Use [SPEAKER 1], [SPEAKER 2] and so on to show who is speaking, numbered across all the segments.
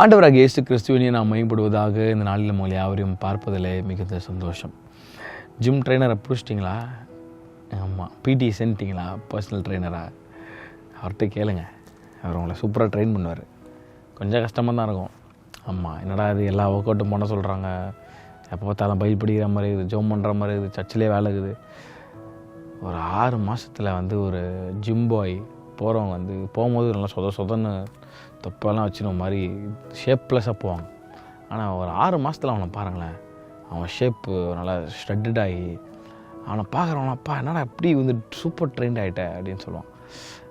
[SPEAKER 1] ஆண்டவராகிய இயேசு கிறிஸ்துவினை நாம் மேம்படுவதாக இந்த நாளில் நம்மளை யாவரையும் பார்ப்பதில் மிகுந்த சந்தோஷம். ஜிம் ட்ரெயினரை பிடிச்சிட்டிங்களா? ஆமாம். பிடி சென்ட்டிங்களா? பர்சனல் ட்ரெயினராக அவர்கிட்ட கேளுங்க. அவர் உங்களை சூப்பராக ட்ரெயின் பண்ணுவார். கொஞ்சம் கஷ்டமாக தான் இருக்கும். ஆமாம், என்னடா இது எல்லா ஒர்க் அவுட்டும் பண்ண சொல்கிறாங்க, எப்போ பார்த்தாலும் பயில் பிடிக்கிற மாதிரி இருக்குது, ஜோம் பண்ணுற மாதிரி இருக்குது, சர்ச்சிலே வேலை இருக்குது. ஒரு 6 மாதத்தில் ஒரு ஜிம் பாய் போகிறவங்க போகும்போது நல்லா சொதன்னு தொப்பெல்லாம் வச்சுன மாதிரி ஷேப்லெஸ்ஸாக போவாங்க. ஆனால் ஒரு 6 மாதத்தில் அவனை பாருங்களேன், அவன் ஷேப்பு நல்லா ஸ்ட்ரெட்டட் ஆகி அவனை பார்க்குறவனப்பா என்னடா இப்படி சூப்பர் ட்ரெண்ட் ஆகிட்ட அப்படின்னு சொல்லுவான்.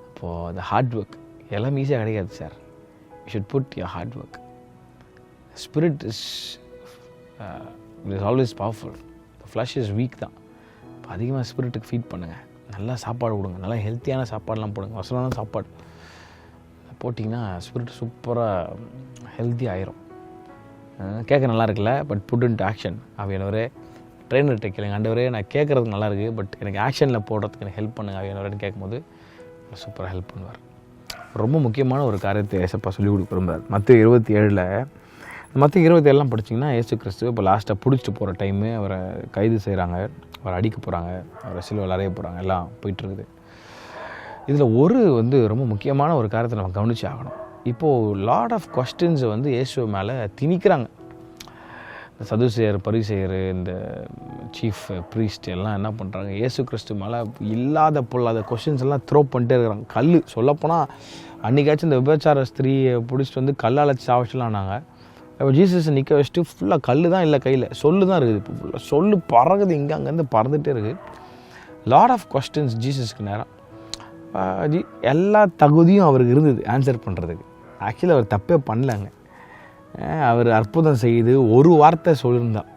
[SPEAKER 1] அப்போது அந்த ஹார்ட் ஒர்க் எல்லாம் ஈஸியாக கிடைக்காது sir. You should put your hard work. Spirit is always powerful. Flesh is weak தான். இப்போ அதிகமாக ஸ்பிரிட்டுக்கு ஃபீட் பண்ணுங்கள். நல்லா சாப்பாடு கொடுங்க, நல்லா ஹெல்த்தியான சாப்பாடெலாம் போடுங்க, வசதியான சாப்பாடு போட்டிங்கன்னா ஸ்பிரிட் சூப்பராக ஹெல்த்தி ஆயிரும். கேட்க நல்லா இருக்குல்ல, பட் புட் இன்ட் ஆக்ஷன். அவையானவரே ட்ரெயினர்கிட்ட கேளுங்க, ஆண்டவரே நான் கேட்குறதுக்கு நல்லா இருக்குது, பட் எனக்கு ஆக்ஷனில் போடுறதுக்கு எனக்கு ஹெல்ப் பண்ணுங்க அவையானவரேன்னு கேட்கும்போது சூப்பராக ஹெல்ப் பண்ணுவார். ரொம்ப முக்கியமான ஒரு காரியத்தை ஏசப்பா சொல்லிக் கொடுக்க விரும்புகிறார். மத்திய 27 படிச்சிங்கன்னா இயேசு கிறிஸ்து இப்போ லாஸ்ட்டாக பிடிச்சிட்டு போகிற டைமு அவரை கைது செய்கிறாங்க, அவரை அடிக்க போகிறாங்க, அவரை சிலுவையில் அறைய போகிறாங்க, எல்லாம் போயிட்டுருக்குது. இதில் ரொம்ப முக்கியமான ஒரு காரியத்தை நம்ம கவனிச்சு ஆகணும். இப்போது லாட் ஆஃப் கொஸ்டின்ஸ் இயேசு மேலே திணிக்கிறாங்க. இந்த சதுசேயர், பரிசேயர், இந்த சீஃப் ப்ரீஸ்ட் எல்லாம் என்ன பண்ணுறாங்க, இயேசு கிறிஸ்து மேலே இல்லாத பொல்லாத கொஸ்டின்ஸ் எல்லாம் த்ரோ பண்ணிட்டே இருக்கிறாங்க. கல் சொல்லப்போனால் அன்றைக்காச்சும் இந்த விபச்சார ஸ்திரீயை பிடிச்சிட்டு கல்லால் சாவச்சலான்னாங்க. இப்போ ஜீசஸை நிற்க வச்சுட்டு ஃபுல்லாக கல் தான் இல்லை, கையில் சொல்லு தான் இருக்குது. இப்போ ஃபுல்லாக சொல்லு பறகுது, இங்கே அங்கேருந்து பறந்துகிட்டே இருக்குது. லாட் ஆஃப் கொஸ்டின்ஸ் ஜீசஸ்க்கு நேரம். எல்லா தகுதியும் அவருக்கு இருந்தது ஆன்சர் பண்ணுறதுக்கு. ஆக்சுவலி அவர் தப்பே பண்ணலங்க. அவர் அற்புதம் செய்து ஒரு வார்த்தை சொல்லியிருந்தான்.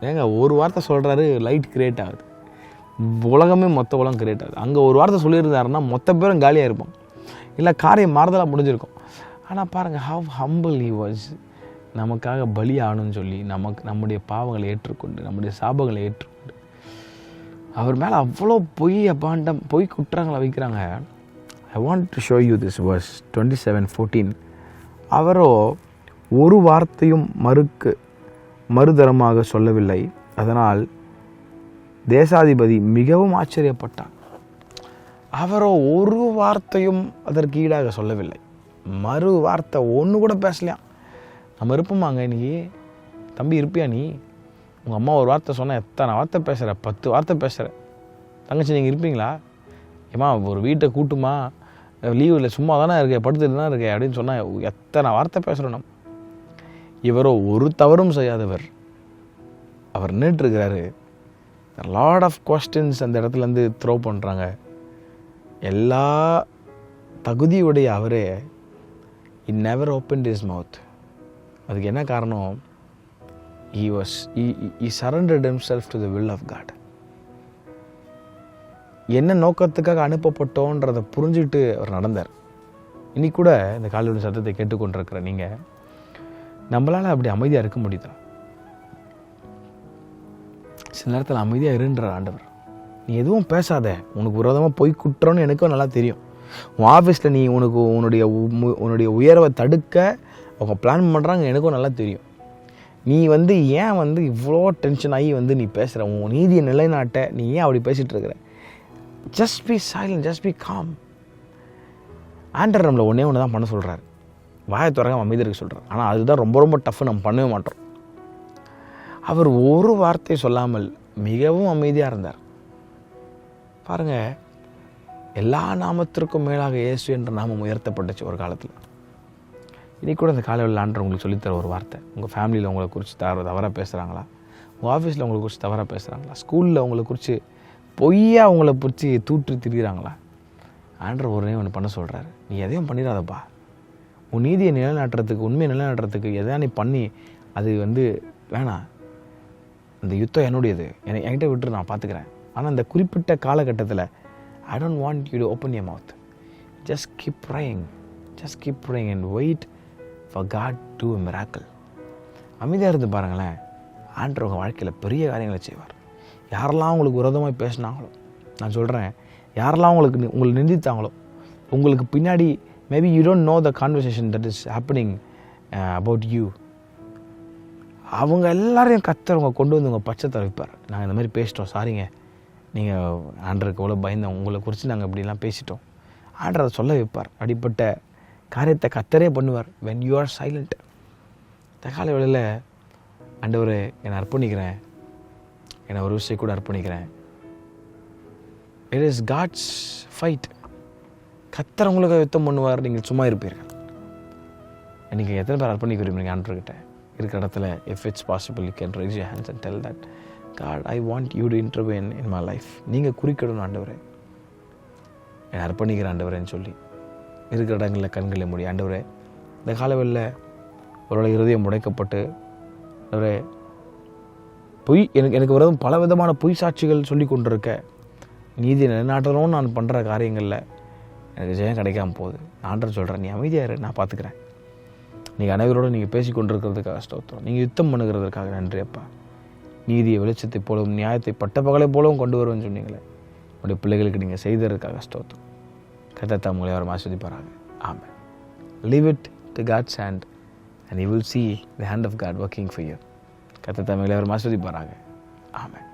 [SPEAKER 1] ஒரு வார்த்தை சொல்கிறாரு, லைட் கிரியேட் ஆகுது, உலகமே மொத்த உலகம் கிரியேட் ஆகுது. அங்கே ஒரு வார்த்தை சொல்லியிருந்தாருன்னா மொத்த பேரும் காலியாக இருப்போம், இல்லை காரியம் மாறுதலாக முடிஞ்சிருக்கும். ஆனால் பாருங்கள், ஹவ் ஹம்பிள் ஹி வாஸ். நமக்காக பலி ஆகணும்னு சொல்லி நம்முடைய பாவங்களை ஏற்றுக்கொண்டு, நம்முடைய சாபங்களை ஏற்றுக்கொண்டு, அவர் மேலே அவ்வளோ பொய் குற்றங்களை வைக்கிறாங்க. I want to show you this verse 27:14. அவரோ ஒரு வார்த்தையும் மறுதரமாக சொல்லவில்லை. அதனால் தேசாதிபதி மிகவும் ஆச்சரியப்பட்டார். அவரோ ஒரு வார்த்தையும் அதற்கு ஈடாக சொல்லவில்லை. மறு வார்த்தை ஒன்று கூட பேசலையாம். நம்ம இருப்போமாங்க இன்னைக்கு? தம்பி இருப்பியா நீ? உங்கள் அம்மா ஒரு வார்த்தை சொன்னால் எத்தனை வார்த்தை பேசுகிற? 10 வார்த்தை பேசுகிற. தங்கச்சி நீங்கள் இருப்பீங்களா? ஏம்மா ஒரு வீட்டை கூட்டுமா, லீவில் சும்மா தானே இருக்கே, படுத்துட்டு தான் இருக்கே அப்படின்னு சொன்னால் எத்தனை வார்த்தை பேசுகிறோம் நம்ம. இவரோ ஒரு தவறும் செய்யாதவர். அவர் நின்றுட்டுருக்கிறாரு. லாட் ஆஃப் கொஸ்டின்ஸ் அந்த இடத்துலேருந்து த்ரோ பண்ணுறாங்க. எல்லா தகுதியுடைய அவரே he never opened his mouth. அதுக்கு என்ன காரணம்? he surrendered himself to the will of God. என்ன நோக்கத்துக்காக அனுப்பப்பட்டோன்றதை புரிஞ்சுக்கிட்டு அவர் நடந்தார். இன்னைக்கு கூட இந்த காலையோட சத்தத்தை கேட்டுக்கொண்டிருக்கிற நீங்கள், நம்மளால் அப்படி அமைதியாக இருக்க முடியுதா? சில நேரத்தில் அமைதியாக இருன்றார் ஆண்டவர். நீ எதுவும் பேசாத, உனக்கு விரோதமாக போய் குற்றம்னு எனக்கும் நல்லா தெரியும். உன் ஆஃபீஸில் நீ உன்னுடைய உயர்வை தடுக்க அவங்க பிளான் பண்ணுறாங்க, எனக்கும் நல்லா தெரியும். நீ ஏன் இவ்வளோ டென்ஷன் ஆகி நீ பேசுகிற, உன் நீதியை நிலைநாட்ட நீ ஏன் அப்படி பேசிகிட்டு இருக்கிற? Just be silent, just be com. ஆண்டர் நம்மளை ஒன்றே தான் பண்ண சொல்கிறார், வாயை திறக்க அமைதி இருக்க சொல்கிறார். ஆனால் அதுதான் ரொம்ப ரொம்ப டஃப், நம்ம பண்ணவே மாட்டோம். அவர் ஒரு வார்த்தை சொல்லாமல் மிகவும் அமைதியாக இருந்தார். பாருங்கள், எல்லா நாமத்திற்கும் மேலாக இயேசு என்ற நாமம் உயர்த்தப்பட்டுச்சு ஒரு காலத்தில். இன்றைக்கி கூட இந்த காலையில் ஆண்டவர் உங்களுக்கு சொல்லித்தர ஒரு வார்த்தை. உங்கள் ஃபேமிலியில் உங்களை குறித்து தவறாக பேசுகிறாங்களா? உங்கள் ஆஃபீஸில் உங்களை குறித்து தவறாக பேசுகிறாங்களா? ஸ்கூலில் உங்களை குறித்து பொய்யா உங்களை பிடிச்சி தூற்றி திரிகிறாங்களா? ஆண்டவர் ஒன்று பண்ண சொல்கிறாரு, நீ எதையும் பண்ணிடாதப்பா. உன் நீதியை நிலைநாட்டுறதுக்கு, உண்மையை நிலைநாட்டுறதுக்கு எதாவது நீ பண்ணி அது வேணாம். அந்த யுத்தம் என்னுடையது, என்கிட்ட விட்டு நான் பார்த்துக்கிறேன். ஆனால் இந்த குறிப்பிட்ட காலகட்டத்தில் I don't want you to open your mouth. Just keep praying. Just keep praying and wait for God to do a miracle. அமைதியாக இருந்து பாருங்களேன், ஆண்டவர் உங்கள் வாழ்க்கையில் பெரிய காரியங்களை செய்வார். யாரெல்லாம் உங்களுக்கு விரோதமாக பேசினாங்களோ, நான் சொல்கிறேன், யாரெல்லாம் உங்களை நிந்தித்தாங்களோ, உங்களுக்கு பின்னாடி maybe you don't know the conversation that is happening about you. அவங்க எல்லாரையும் கர்த்தர் கொண்டு வந்து உங்கள் பட்சத்தை வைப்பார். நாங்கள் இந்த மாதிரி பேசிட்டோம், சாரிங்க, நீங்கள் ஆண்டருக்கு எவ்வளோ பயந்தோம், உங்களை குறித்து நாங்கள் இப்படிலாம் பேசிட்டோம். ஆண்டர் அதை சொல்ல வைப்பார். அப்படிப்பட்ட காரியத்தை கர்த்தரே பண்ணுவார் when you are silent. இந்த கால வேளையில் ஆண்டவரே என்னை அர்ப்பணிக்கிறேன், என்னை ஒரு விஷயம் கூட அர்ப்பணிக்கிறேன். It is God's fight. கர்த்தர் உங்களுக்கு யுத்தம் பண்ணுவார், நீங்கள் சும்மா இருப்பீர்கள். நீங்கள் எத்தனை பேர் அர்ப்பணிக்க விரும்புறீங்க ஆண்டவர்கிட்ட? இருக்கிற இடத்துல if it's possible you can raise your hands and tell that God I want you to intervene in my life. நீங்கள் குறிக்கிடணும், ஆண்டவரே என்னை அர்ப்பணிக்கிற ஆண்டவரேன்னு சொல்லி இருக்கிற இடங்களில் கண்களை மூடி, ஆண்டவரே இந்த காலவெளியில் அவரோட இருதயம் முடைக்கப்பட்டு, ஆண்டவரே பொய் எனக்கு வரதும் பல விதமான பொய் சாட்சிகள் சொல்லி கொண்டிருக்க, நீதி நிலைநாட்டணும்னு நான் பண்ணுற காரியங்களில் எனக்கு ஜெயம் கிடைக்காம போகுது. ஆண்டவர் சொல்கிறேன், நீ அமைதியாக இரு, நான் பார்த்துக்கிறேன். நீங்கள் அனைவரோடு நீங்கள் பேசி கொண்டிருக்கிறதுக்காக ஸ்தோத்திரம். நீங்கள் யுத்தம் பண்ணுகிறதுக்காக நன்றி அப்பா. நீதியை வெளிச்சத்தை போலவும் நியாயத்தை பட்டப்பகலை போலவும் கொண்டு வருவேன்னு சொன்னீங்களே, உங்களுடைய பிள்ளைகளுக்கு நீங்கள் செய்ததற்காக ஸ்தோத்திரம். கர்த்தர் உங்களை அவர் ஆசீர்வதிப்பாராக. ஆமென். Leave it to God's hand and you will see the hand of God working for you. கர்த்தர் உங்களை அவர் ஆசீர்வதிப்பாராக. ஆமென்.